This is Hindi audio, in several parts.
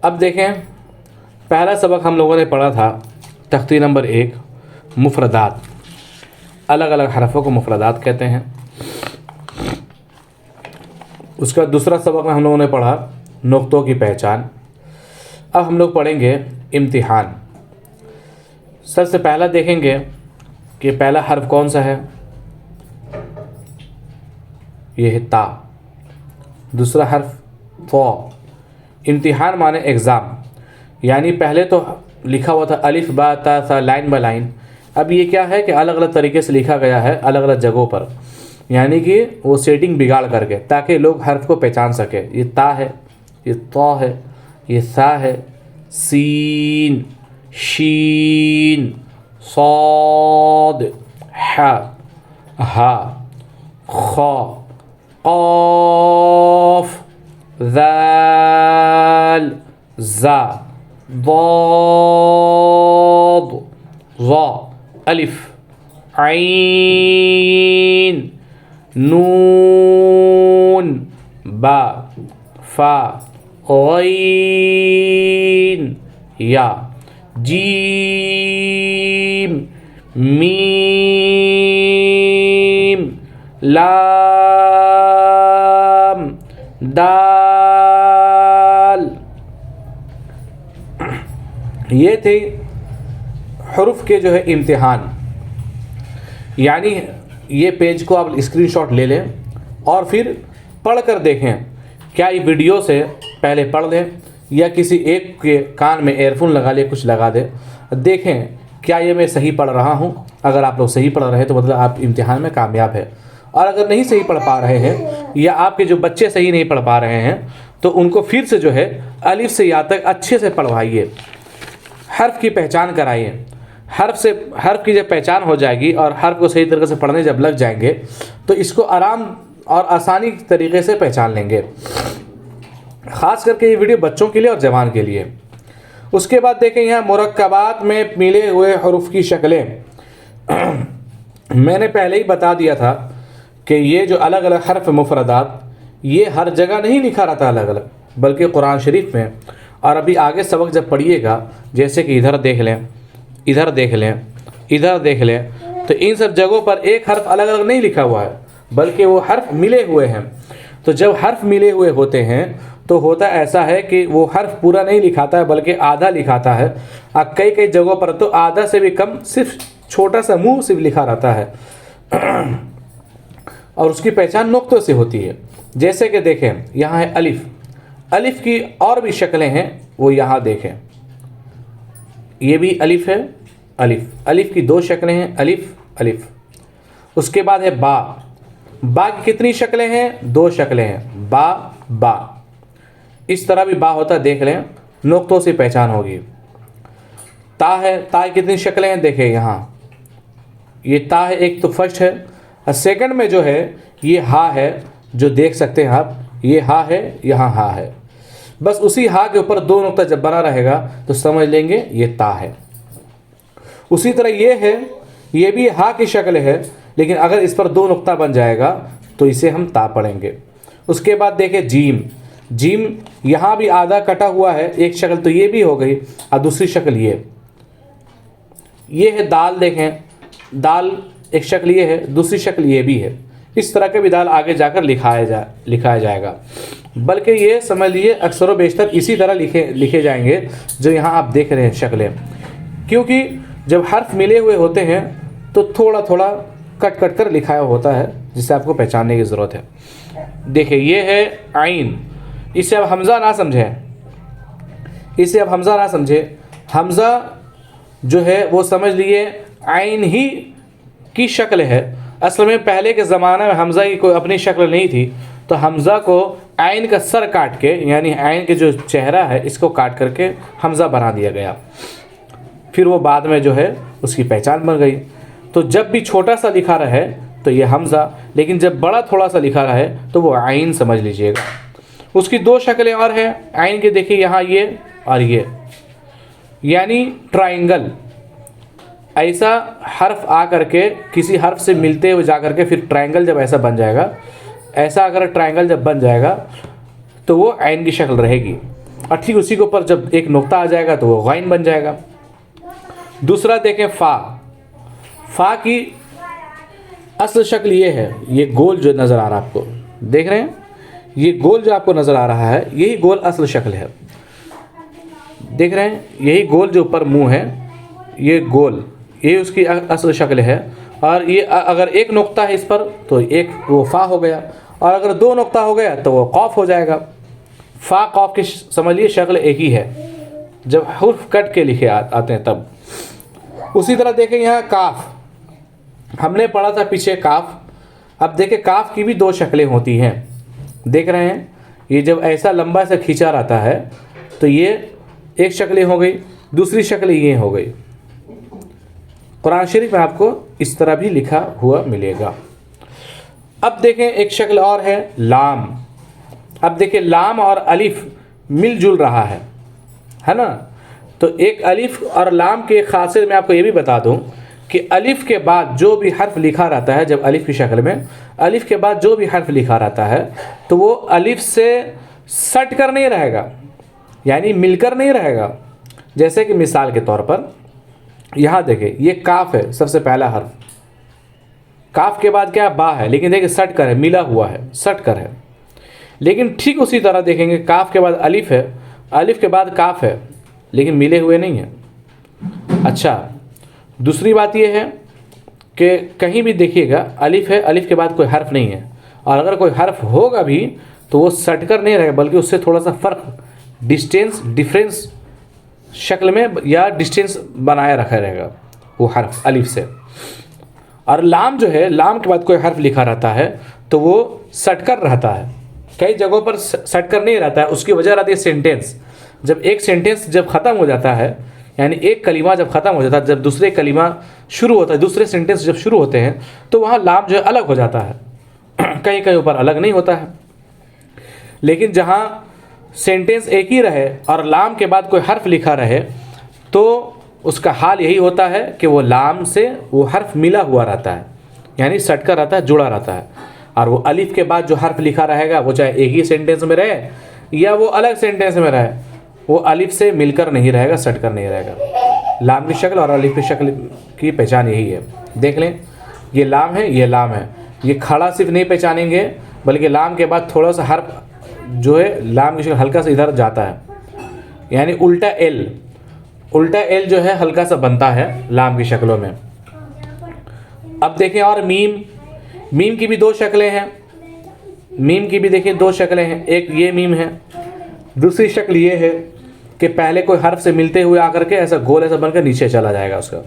अब देखें, पहला सबक हम लोगों ने पढ़ा था तख्ती नंबर 1 मुफरदात। अलग अलग हरफ़ों को मुफरदात कहते हैं। उसका दूसरा सबक में हम लोगों ने पढ़ा नुक्तों की पहचान। अब हम लोग पढ़ेंगे इम्तिहान। सबसे पहला देखेंगे कि पहला हर्फ कौन सा है। यह है ता। दूसरा हर्फ फ़। इम्तिहान माने एग्ज़ाम, यानी पहले तो लिखा हुआ था अलिफ बा ता सा लाइन बाय लाइन। अब ये क्या है कि अलग अलग तरीके से लिखा गया है अलग अलग जगहों पर, यानी कि वो सेटिंग बिगाड़ करके, ताकि लोग हर्फ को पहचान सके। ये ता है, ये तो है, ये सा है, सीन, शीन, सौद, हा, हा, खा, क़ाफ़, ज़ाल, ज़ा, ज़ाद, ज़ा, अलिफ, ऐन, नून, बा, फा, गैन, या, जीम, मीम, लाम, दाल। ये थे हुरूफ के जो है इम्तिहान। यानी ये पेज को आप स्क्रीनशॉट ले लें और फिर पढ़ कर देखें। क्या ये वीडियो से पहले पढ़ लें या किसी एक के कान में एयरफोन लगा ले, कुछ लगा दे, देखें क्या ये मैं सही पढ़ रहा हूँ। अगर आप लोग सही पढ़ रहे हैं तो मतलब आप इम्तिहान में कामयाब है। और अगर नहीं सही पढ़ पा रहे हैं या आपके जो बच्चे सही नहीं पढ़ पा रहे हैं तो उनको फिर से जो है अलिफ से या तक अच्छे से पढ़वाइए, हर्फ की पहचान कराइए। हर्फ की जब पहचान हो जाएगी और हर्फ को सही तरीके से पढ़ने जब लग जाएंगे तो इसको आराम और आसानी तरीके से पहचान लेंगे। ख़ास करके ये वीडियो बच्चों के लिए और जवान के लिए। उसके बाद देखें यहाँ मुरक्कबात में मिले हुए हुरूफ की शक्लें। मैंने पहले ही बता दिया था कि ये जो अलग अलग हर्फ मुफरदात, ये हर जगह नहीं लिखा रहता अलग अलग, बल्कि कुरान शरीफ में। और अभी आगे सबक जब पढ़िएगा, जैसे कि इधर देख लें, इधर देख लें, इधर देख लें, तो इन सब जगहों पर एक हर्फ अलग अलग नहीं लिखा हुआ है, बल्कि वो हर्फ मिले हुए हैं। तो जब हर्फ मिले हुए होते हैं तो होता ऐसा है कि वो हर्फ पूरा नहीं लिखाता है, बल्कि आधा लिखाता है। कई कई जगहों पर तो आधा से भी कम, सिर्फ छोटा सा मुँह सिर्फ लिखा रहता है। और उसकी पहचान नुक्तों से होती है। जैसे कि देखें, यहाँ है अलिफ। अलिफ की और भी शक्लें हैं, वो यहाँ देखें। ये भी अलिफ है, अलिफ। अलिफ की 2 शक्लें हैं, अलिफ, अलिफ। उसके बाद है बा। बा की कितनी शक्लें हैं? 2 शक्लें हैं, बा, बा। इस तरह भी बा होता, देख लें, नुक्तों से पहचान होगी। ता है, ता की कितनी शक्लें हैं? देखें यहाँ, ये ता है, एक तो फर्स्ट है। सेकंड में जो है ये हा है, जो देख सकते हैं आप, ये हा है, यहाँ हा है। बस उसी हा के ऊपर 2 नुक्ता जब बना रहेगा तो समझ लेंगे ये ता है। उसी तरह ये है, ये भी हा की शक्ल है, लेकिन अगर इस पर 2 नुक्ता बन जाएगा तो इसे हम ता पढ़ेंगे। उसके बाद देखें जीम। जीम यहाँ भी आधा कटा हुआ है, एक शक्ल तो ये भी हो गई और दूसरी शक्ल ये है दाल। देखें, दाल एक शक्ल ये है, दूसरी शक्ल ये भी है। इस तरह के भी दाल आगे जाकर लिखाया जाएगा। बल्कि ये समझ लीजिए अक्सर व बेशतर इसी तरह लिखे जाएंगे जो यहाँ आप देख रहे हैं शक्लें। क्योंकि जब हर्फ मिले हुए होते हैं तो थोड़ा थोड़ा कट कट कर लिखाया होता है, जिससे आपको पहचानने की ज़रूरत है। देखिए, ये है आइन। इसे अब हमज़ा ना समझें, इसे अब हमज़ा ना समझे। हमज़ा जो है वो समझ लिए आइन ही की शक्ल है। असल में पहले के ज़माने में हमज़ा की कोई अपनी शक्ल नहीं थी, तो हमज़ा को आइन का सर काट के, यानी आइन के जो चेहरा है इसको काट करके हमज़ा बना दिया गया। फिर वो बाद में जो है उसकी पहचान बन गई। तो जब भी छोटा सा लिखा रहे तो ये हमज़ा, लेकिन जब बड़ा थोड़ा सा लिखा रहे तो वो आइन समझ लीजिएगा। उसकी 2 शक्लें और हैं आइन के। देखिए यहाँ ये और ये, यानी ट्राइंगल। ऐसा हर्फ आ करके किसी हर्फ से मिलते हुए जा करके फिर ट्रायंगल जब ऐसा बन जाएगा, ऐसा अगर ट्रायंगल जब बन जाएगा तो वो आइन की शक्ल रहेगी। और ठीक उसी के ऊपर जब एक नुक्ता आ जाएगा तो वो गाइन बन जाएगा। दूसरा देखें फ़ा। फ़ा की असल शक्ल ये है, ये गोल जो नज़र आ रहा है आपको, देख रहे हैं, ये गोल जो आपको नज़र आ रहा है यही गोल असल शक्ल है। देख रहे हैं, यही गोल जो ऊपर मुंह है, ये गोल, ये उसकी असल शक्ल है। और ये अगर एक नुक्ता है इस पर तो एक वो फ़ा हो गया, और अगर दो नुक्ता हो गया तो वो कौफ हो जाएगा। फ़ा कौफ की समझिए शक्ल एक ही है जब हुर्फ कट के लिखे आते हैं तब। उसी तरह देखें यहाँ काफ, हमने पढ़ा था पीछे काफ। अब देखें काफ की भी दो शक्लें होती हैं, देख रहे हैं, ये जब ऐसा लंबा से खींचा रहता है तो ये एक शक्ल हो गई, दूसरी शक्ल ये हो गई। कुरान शरीफ में आपको इस तरह भी लिखा हुआ मिलेगा। अब देखें एक शक्ल और है लाम। अब देखें लाम और अलिफ मिलजुल रहा है ना। तो एक अलिफ और लाम के खासियत मैं आपको ये भी बता दूं कि अलिफ के बाद जो भी हर्फ लिखा रहता है, जब अलिफ की शक्ल में अलिफ के बाद जो भी हर्फ लिखा रहता है तो वो अलिफ से सट कर नहीं रहेगा, यानी मिलकर नहीं रहेगा। जैसे कि मिसाल के तौर पर यहाँ देखें, ये काफ है, सबसे पहला हर्फ, काफ के बाद क्या बा है, लेकिन देखिए सट कर है, मिला हुआ है, सट कर है। लेकिन ठीक उसी तरह देखेंगे काफ के बाद अलिफ है, अलिफ के बाद काफ है, लेकिन मिले हुए नहीं है। अच्छा, दूसरी बात यह है कि कहीं भी देखिएगा अलिफ है, अलिफ के बाद कोई हर्फ नहीं है, और अगर कोई हर्फ होगा भी तो वो सटकर नहीं रहेगा, बल्कि उससे थोड़ा सा फ़र्क, डिफरेंस शक्ल में या डिस्टेंस बनाए रखा रहेगा वो हर्फ अलिफ से। और लाम जो है, लाम के बाद कोई हर्फ लिखा रहता है तो वो सटकर रहता है, कई जगहों पर सटकर नहीं रहता है। उसकी वजह रहती है सेंटेंस। जब एक सेंटेंस जब ख़त्म हो जाता है, यानी एक कलीमा जब ख़त्म हो जाता है, जब दूसरे कलीमा शुरू होता है, दूसरे सेंटेंस जब शुरू होते हैं तो वहाँ लाम जो है अलग हो जाता है, कहीं कहीं ऊपर अलग नहीं होता है। लेकिन जहाँ सेंटेंस एक ही रहे और लाम के बाद कोई हर्फ लिखा रहे तो उसका हाल यही होता है कि वो लाम से वो हर्फ मिला हुआ रहता है, यानी सटकर रहता है, जुड़ा रहता है। और वो अलिफ के बाद जो हर्फ लिखा रहेगा वो चाहे एक ही सेंटेंस में रहे या वो अलग सेंटेंस में रहे, वो अलिफ से मिलकर नहीं रहेगा, सटकर नहीं रहेगा। लाम की शक्ल और अलिफ की शक्ल की पहचान यही है। देख लें, ये लाम है, ये लाम है, ये खड़ा सिर्फ नहीं पहचानेंगे बल्कि लाम के बाद थोड़ा सा हर्फ जो है लाम की शक्ल हल्का सा इधर जाता है, यानी उल्टा एल जो है हल्का सा बनता है लाम की शक्लों में। अब देखें और मीम की भी दो शक्लें हैं। मीम की भी देखिए दो शक्लें हैं, एक ये मीम है, दूसरी शक्ल ये है कि पहले कोई हर्फ से मिलते हुए आकर के ऐसा गोल ऐसा बनकर नीचे चला जाएगा उसका।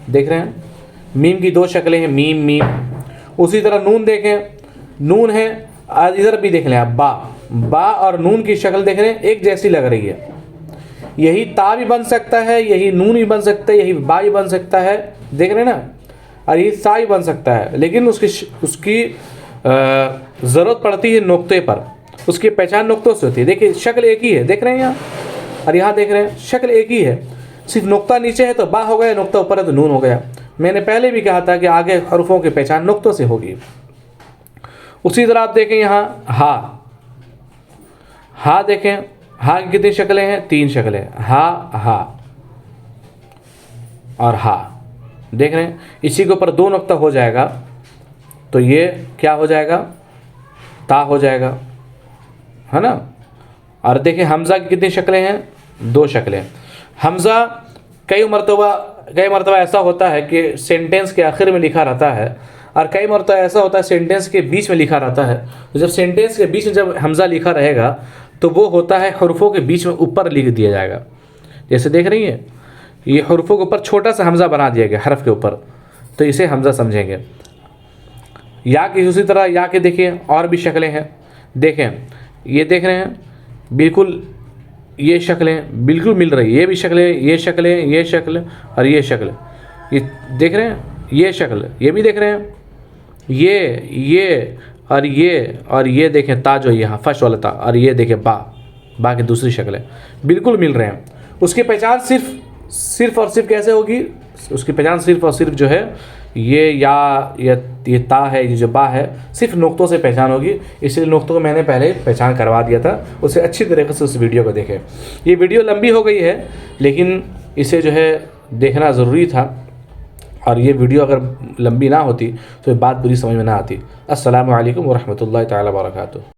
देख रहे हैं, मीम की दो शक्लें हैं, मीम। उसी तरह नून देखें, नून है, इधर भी देख लें आप, बा और नून की शक्ल देख रहे हैं एक जैसी लग रही है। यही ता भी बन सकता है, यही नून भी बन सकता है, यही बा भी बन सकता है, देख रहे हैं ना, और यही सा भी बन सकता है। लेकिन उसकी ज़रूरत पड़ती है नुक्ते पर, उसकी पहचान नुक्तों से होती है। देखिए शक्ल एक ही है, देख रहे हैं यहाँ, और यहाँ देख रहे हैं शक्ल एक ही है, सिर्फ नुक्ता नीचे है तो बा हो गया, नुक्ता ऊपर है तो नून हो गया। मैंने पहले भी कहा था कि आगे हरूफों की पहचान नुक्तों से होगी। उसी तरह आप देखें यहाँ हा देखें, हा की कितनी शक्लें हैं, तीन शक्लें, हा और हा। देख रहे हैं, इसी के ऊपर दो नुक्ता हो जाएगा तो ये क्या हो जाएगा, ता हो जाएगा, है ना। और देखिए हमज़ा की कितनी शक्लें हैं, दो शक्लें। हमज़ा कई मरतबा ऐसा होता है कि सेंटेंस के आखिर में लिखा रहता है, और कई मरतबा ऐसा होता है सेंटेंस के बीच में लिखा रहता है। तो जब सेंटेंस के बीच में जब हमज़ा लिखा रहेगा तो वो होता है हुर्फों के बीच में ऊपर लिख दिया जाएगा। जैसे देख रही हैं, ये हुर्फों के ऊपर छोटा सा हमज़ा बना दिया गया हर्फ के ऊपर, तो इसे हमज़ा समझेंगे। या की उसी तरह या के देखिए और भी शक्लें हैं। देखें, ये देख रहे हैं, बिल्कुल ये शक्लें बिल्कुल मिल रही है, ये भी शक्लें, ये शक्लें, ये शक्ल और ये शक्ल, ये देख रहे हैं, ये शक्ल, ये भी देख रहे हैं, ये और ये देखें ता जो यहाँ फर्स्ट वाला ता, और ये देखें बा की दूसरी शक्लें बिल्कुल मिल रहे हैं। उसकी पहचान सिर्फ और सिर्फ कैसे होगी, उसकी पहचान सिर्फ और सिर्फ जो है ये या ये ता है, ये जो बा है, सिर्फ नुक्तों से पहचान होगी। इसलिए नुक्तों को मैंने पहले पहचान करवा दिया था, उसे अच्छी तरीके से उस वीडियो को देखें। ये वीडियो लंबी हो गई है, लेकिन इसे जो है देखना ज़रूरी था, और ये वीडियो अगर लंबी ना होती तो ये बात पूरी समझ में ना आती। अस्सलामु अलैकुम व रहमतुल्लाहि तआला व बरकातुहू।